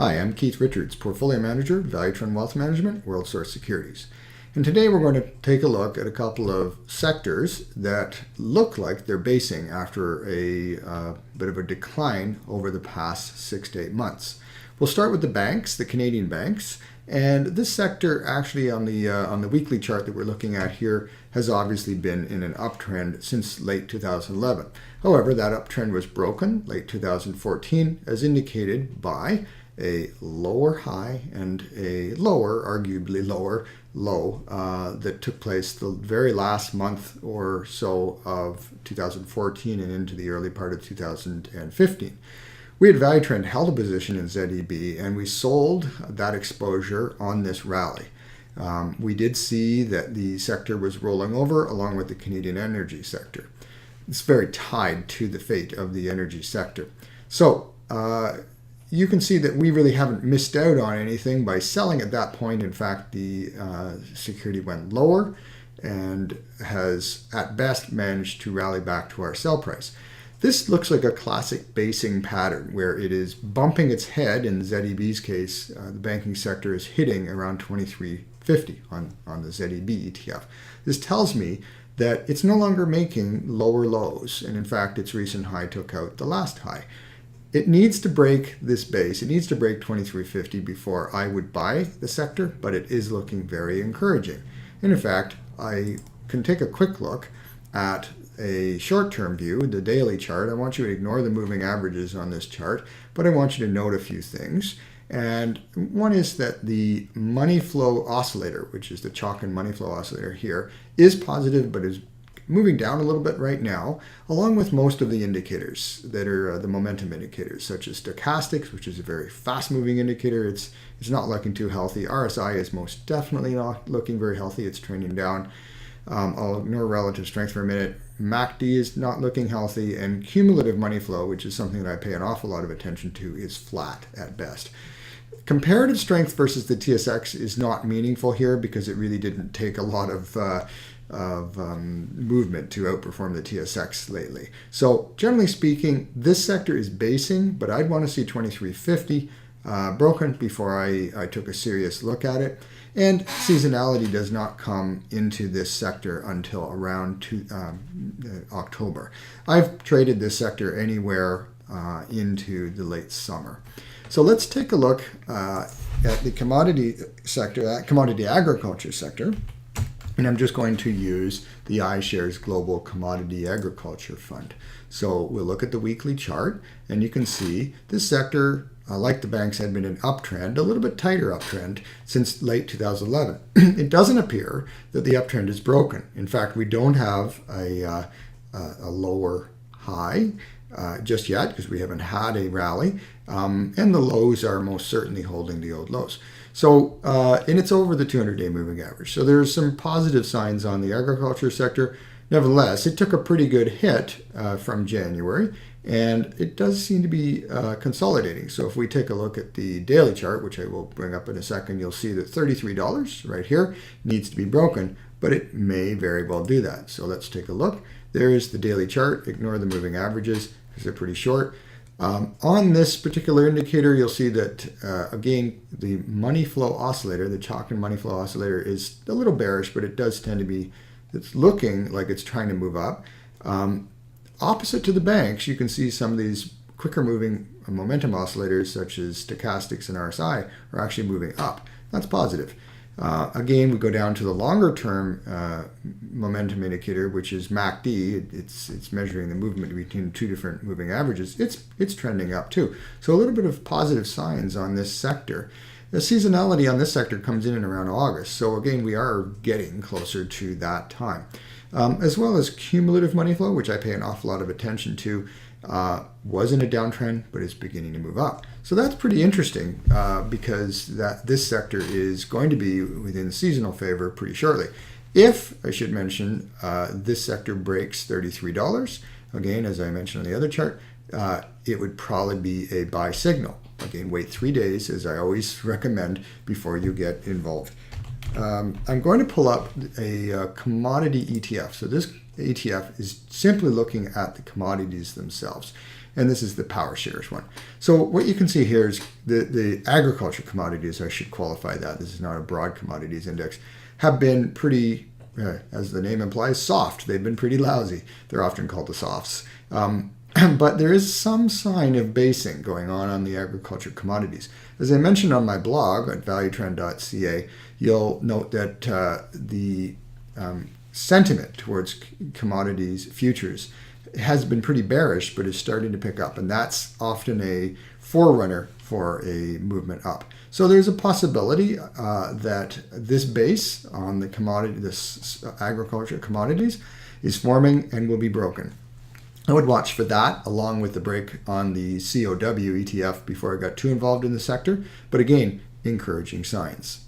Hi, I'm Keith Richards, Portfolio Manager, Value Trend Wealth Management, World Source Securities. And today we're going to take a look at a couple of sectors that look like they're basing after a bit of a decline over the past 6 to 8 months. We'll start with the banks, the Canadian banks, and this sector actually on the weekly chart that we're looking at here has obviously been in an uptrend since late 2011. However, that uptrend was broken late 2014 as indicated by a lower high and a lower, arguably lower, low that took place the very last month or so of 2014 and into the early part of 2015. We at Value Trend held a position in ZEB and we sold that exposure on this rally. We did see that the sector was rolling over along with the Canadian energy sector. It's very tied to the fate of the energy sector. So you can see that we really haven't missed out on anything by selling at that point. In fact, the security went lower and has at best managed to rally back to our sell price. This looks like a classic basing pattern where it is bumping its head. In ZEB's case, the banking sector is hitting around 23.50 on the ZEB ETF. This tells me that it's no longer making lower lows, and in fact, its recent high took out the last high. It needs to break this base. It needs to break 23.50 before I would buy the sector, but it is looking very encouraging. And in fact, I can take a quick look at a short-term view, the daily chart. I want you to ignore the moving averages on this chart, but I want you to note a few things. And one is that the money flow oscillator, which is the chalk and money flow oscillator here, is positive, but is moving down a little bit right now, along with most of the indicators that are the momentum indicators, such as stochastics, which is a very fast-moving indicator. It's not looking too healthy. RSI is most definitely not looking very healthy. It's trending down. I'll ignore relative strength for a minute. MACD is not looking healthy, and cumulative money flow, which is something that I pay an awful lot of attention to, is flat at best. Comparative strength versus the TSX is not meaningful here because it really didn't take a lot of movement to outperform the TSX lately. So generally speaking, this sector is basing, but I'd want to see 23.50 broken before I took a serious look at it. And seasonality does not come into this sector until around October. I've traded this sector anywhere into the late summer. So let's take a look at the commodity sector, that commodity agriculture sector. And I'm just going to use the iShares Global Commodity Agriculture Fund. So we'll look at the weekly chart, and you can see this sector, like the banks, had been an uptrend, a little bit tighter uptrend since late 2011. It doesn't appear that the uptrend is broken. In fact, we don't have a lower high just yet because we haven't had a rally, and the lows are most certainly holding the old lows. So, and it's over the 200-day moving average. So there's some positive signs on the agriculture sector. Nevertheless, it took a pretty good hit from January, and it does seem to be consolidating. So if we take a look at the daily chart, which I will bring up in a second, you'll see that $33 right here needs to be broken, but it may very well do that. So let's take a look. There's the daily chart. Ignore the moving averages because they're pretty short. On this particular indicator, you'll see that, again, the money flow oscillator, the chalk and money flow oscillator, is a little bearish, but it does tend to be, it's looking like it's trying to move up. Opposite to the banks, you can see some of these quicker moving momentum oscillators, such as stochastics and RSI, are actually moving up. That's positive. Again, we go down to the longer term momentum indicator, which is MACD. It's measuring the movement between two different moving averages. It's trending up too. So a little bit of positive signs on this sector. The seasonality on this sector comes in around August. So again, we are getting closer to that time. As well as cumulative money flow, which I pay an awful lot of attention to, was in a downtrend, but is beginning to move up. So that's pretty interesting because this sector is going to be within seasonal favor pretty shortly. If, I should mention, this sector breaks $33, again, as I mentioned on the other chart, it would probably be a buy signal. Again, wait 3 days, as I always recommend, before you get involved. I'm going to pull up a commodity ETF. So this ETF is simply looking at the commodities themselves. and this is the power shares one. So what you can see here is the agriculture commodities, I should qualify that, this is not a broad commodities index, have been pretty, as the name implies, soft. They've been pretty lousy. They're often called the softs. But there is some sign of basing going on the agriculture commodities. As I mentioned on my blog at valuetrend.ca, you'll note that the sentiment towards commodities futures has been pretty bearish, but is starting to pick up, and that's often a forerunner for a movement up. So there's a possibility that this base on the commodity, this agriculture commodities, is forming and will be broken. I would watch for that along with the break on the COW ETF before I got too involved in the sector, but again, encouraging signs.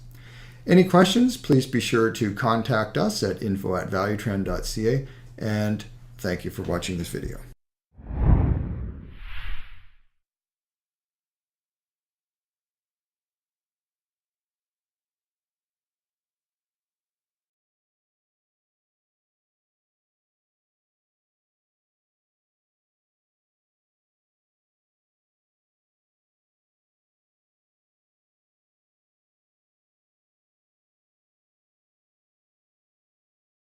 Any questions, please be sure to contact us at info@valuetrend.ca, and thank you for watching this video.